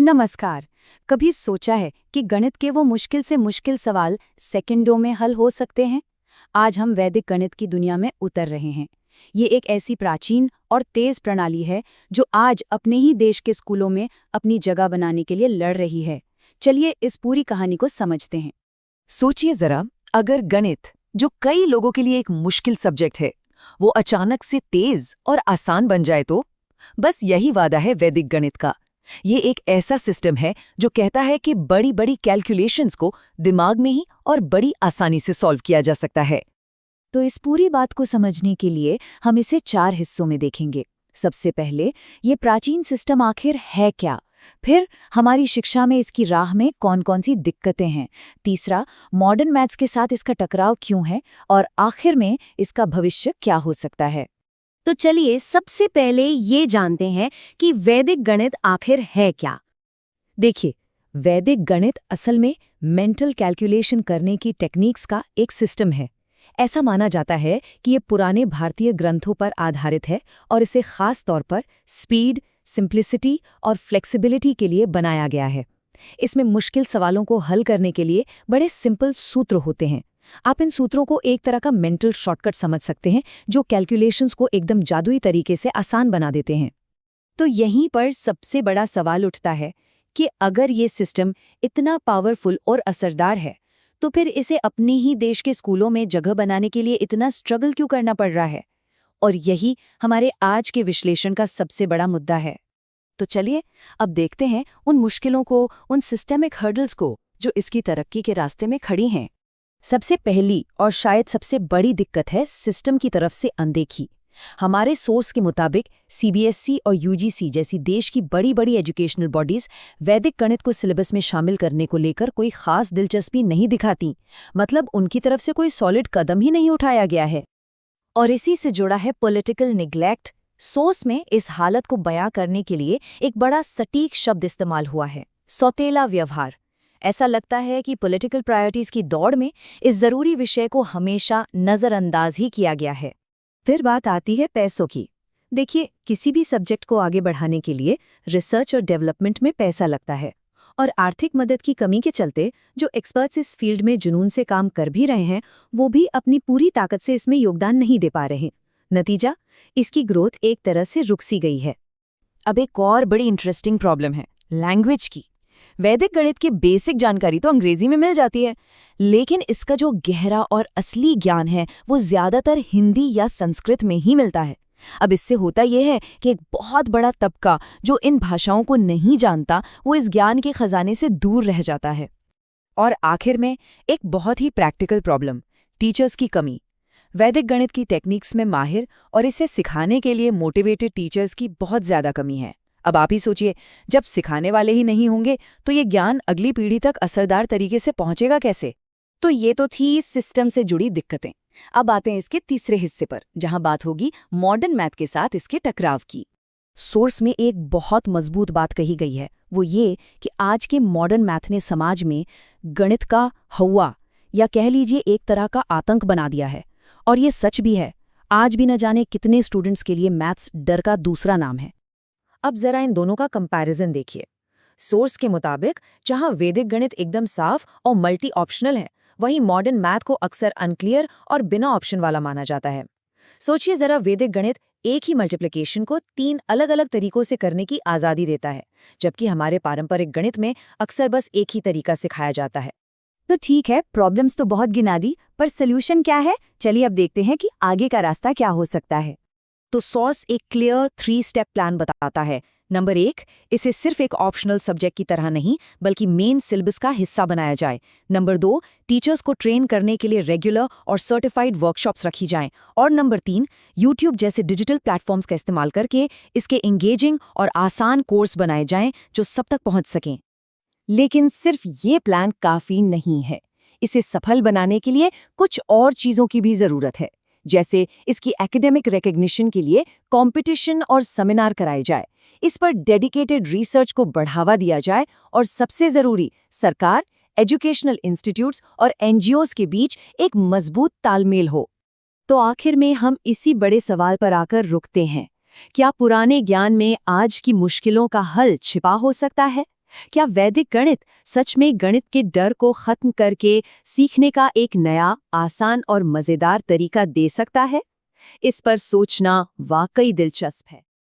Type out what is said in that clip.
नमस्कार। कभी सोचा है कि गणित के वो मुश्किल से मुश्किल सवाल सेकंडों में हल हो सकते हैं? आज हम वैदिक गणित की दुनिया में उतर रहे हैं। ये एक ऐसी प्राचीन और तेज प्रणाली है जो आज अपने ही देश के स्कूलों में अपनी जगह बनाने के लिए लड़ रही है। चलिए इस पूरी कहानी को समझते हैं। सोचिए जरा, अगर गणित, जो कई लोगों के लिए एक मुश्किल सब्जेक्ट है, वो अचानक से तेज और आसान बन जाए तो? बस यही वादा है वैदिक गणित का। ये एक ऐसा सिस्टम है जो कहता है कि बड़ी बड़ी कैलकुलेशंस को दिमाग में ही और बड़ी आसानी से सॉल्व किया जा सकता है। तो इस पूरी बात को समझने के लिए हम इसे 4 हिस्सों में देखेंगे। सबसे पहले, ये प्राचीन सिस्टम आखिर है क्या? फिर हमारी शिक्षा में इसकी राह में कौन-कौन सी दिक्कतें हैं? तीसरा, मॉडर्न मैथ्स के साथ इसका टकराव क्यों है? और आखिर में इसका भविष्य क्या हो सकता है? तो चलिए सबसे पहले ये जानते हैं कि वैदिक गणित आखिर है क्या। देखिए, वैदिक गणित असल में मेंटल कैलकुलेशन करने की टेक्निक्स का एक सिस्टम है। ऐसा माना जाता है कि ये पुराने भारतीय ग्रंथों पर आधारित है और इसे खास तौर पर स्पीड, सिंप्लिसिटी और फ्लेक्सिबिलिटी के लिए बनाया गया है। इसमें मुश्किल सवालों को हल करने के लिए बड़े सिंपल सूत्र होते हैं। आप इन सूत्रों को एक तरह का मेंटल शॉर्टकट समझ सकते हैं जो कैलकुलेशंस को एकदम जादुई तरीके से आसान बना देते हैं। तो यहीं पर सबसे बड़ा सवाल उठता है कि अगर ये सिस्टम इतना पावरफुल और असरदार है, तो फिर इसे अपने ही देश के स्कूलों में जगह बनाने के लिए इतना स्ट्रगल क्यों करना पड़ रहा है? और यही हमारे आज के विश्लेषण का सबसे बड़ा मुद्दा है। तो चलिए अब देखते हैं उन मुश्किलों को, उन सिस्टेमिक हर्डल्स को जो इसकी तरक्की के रास्ते में खड़ी हैं। सबसे पहली और शायद सबसे बड़ी दिक्कत है सिस्टम की तरफ से अनदेखी। हमारे सोर्स के मुताबिक सीबीएसई और यूजीसी जैसी देश की बड़ी बड़ी एजुकेशनल बॉडीज वैदिक गणित को सिलेबस में शामिल करने को लेकर कोई खास दिलचस्पी नहीं दिखाती। मतलब उनकी तरफ से कोई सॉलिड कदम ही नहीं उठाया गया है। और इसी से जुड़ा है पॉलिटिकल निग्लेक्ट। सोर्स में इस हालत को बयां करने के लिए एक बड़ा सटीक शब्द इस्तेमाल हुआ है, सौतेला व्यवहार। ऐसा लगता है कि पॉलिटिकल प्रायोरिटीज की दौड़ में इस जरूरी विषय को हमेशा नज़रअंदाज ही किया गया है। फिर बात आती है पैसों की। देखिए, किसी भी सब्जेक्ट को आगे बढ़ाने के लिए रिसर्च और डेवलपमेंट में पैसा लगता है, और आर्थिक मदद की कमी के चलते जो एक्सपर्ट्स इस फील्ड में जुनून से काम कर भी रहे हैं, वो भी अपनी पूरी ताकत से इसमें योगदान नहीं दे पा रहे। नतीजा, इसकी ग्रोथ एक तरह से रुक सी गई है। अब एक और बड़ी इंटरेस्टिंग प्रॉब्लम है लैंग्वेज की। वैदिक गणित की बेसिक जानकारी तो अंग्रेजी में मिल जाती है, लेकिन इसका जो गहरा और असली ज्ञान है वो ज्यादातर हिंदी या संस्कृत में ही मिलता है। अब इससे होता यह है कि एक बहुत बड़ा तबका जो इन भाषाओं को नहीं जानता, वो इस ज्ञान के खजाने से दूर रह जाता है। और आखिर में एक बहुत ही प्रैक्टिकल प्रॉब्लम, टीचर्स की कमी। वैदिक गणित की टेक्निक्स में माहिर और इसे सिखाने के लिए मोटिवेटेड टीचर्स की बहुत ज्यादा कमी है। अब आप ही सोचिए, जब सिखाने वाले ही नहीं होंगे तो ये ज्ञान अगली पीढ़ी तक असरदार तरीके से पहुंचेगा कैसे? तो ये तो थी इस सिस्टम से जुड़ी दिक्कतें। अब आते हैं इसके तीसरे हिस्से पर, जहां बात होगी मॉडर्न मैथ के साथ इसके टकराव की। सोर्स में एक बहुत मजबूत बात कही गई है, वो ये कि आज के मॉडर्न मैथ ने समाज में गणित का हवा, या कह लीजिए एक तरह का आतंक बना दिया है। और ये सच भी है। आज भी न जाने कितने स्टूडेंट्स के लिए मैथ्स डर का दूसरा नाम है। अब जरा इन दोनों का कंपैरिजन देखिए। सोर्स के मुताबिक जहां वैदिक गणित एकदम साफ और मल्टी ऑप्शनल है, वहीं मॉडर्न मैथ को अक्सर अनक्लियर और बिना ऑप्शन वाला माना जाता है। सोचिए जरा, वैदिक गणित एक ही मल्टीप्लिकेशन को 3 अलग-अलग तरीकों से करने की आज़ादी देता है, जबकि हमारे पारंपरिक गणित में अक्सर बस एक ही तरीका सिखाया जाता है। तो ठीक है, प्रॉब्लम्स तो बहुत गिना दी, पर सोल्यूशन क्या है? चलिए अब देखते हैं कि आगे का रास्ता क्या हो सकता है। तो सोर्स एक क्लियर 3 स्टेप प्लान बताता है। नंबर 1, इसे सिर्फ एक ऑप्शनल सब्जेक्ट की तरह नहीं बल्कि मेन सिलेबस का हिस्सा बनाया जाए। नंबर 2, टीचर्स को ट्रेन करने के लिए रेगुलर और सर्टिफाइड वर्कशॉप्स रखी जाएं। और नंबर 3, यूट्यूब जैसे डिजिटल प्लेटफॉर्म्स का इस्तेमाल करके इसके एंगेजिंग और आसान कोर्स बनाए जाएं जो सब तक पहुंच सकें। लेकिन सिर्फ ये प्लान काफ़ी नहीं है। इसे सफल बनाने के लिए कुछ और चीज़ों की भी ज़रूरत है, जैसे इसकी एकेडमिक रिकॉग्निशन के लिए कंपटीशन और सेमिनार कराए जाए, इस पर डेडिकेटेड रिसर्च को बढ़ावा दिया जाए, और सबसे ज़रूरी, सरकार, एजुकेशनल इंस्टीट्यूट्स और एनजीओज़ के बीच एक मजबूत तालमेल हो। तो आखिर में हम इसी बड़े सवाल पर आकर रुकते हैं। क्या पुराने ज्ञान में आज की मुश्किलों का हल छिपा हो सकता है? क्या वैदिक गणित सच में गणित के डर को खत्म करके सीखने का एक नया, आसान और मजेदार तरीका दे सकता है? इस पर सोचना वाकई दिलचस्प है।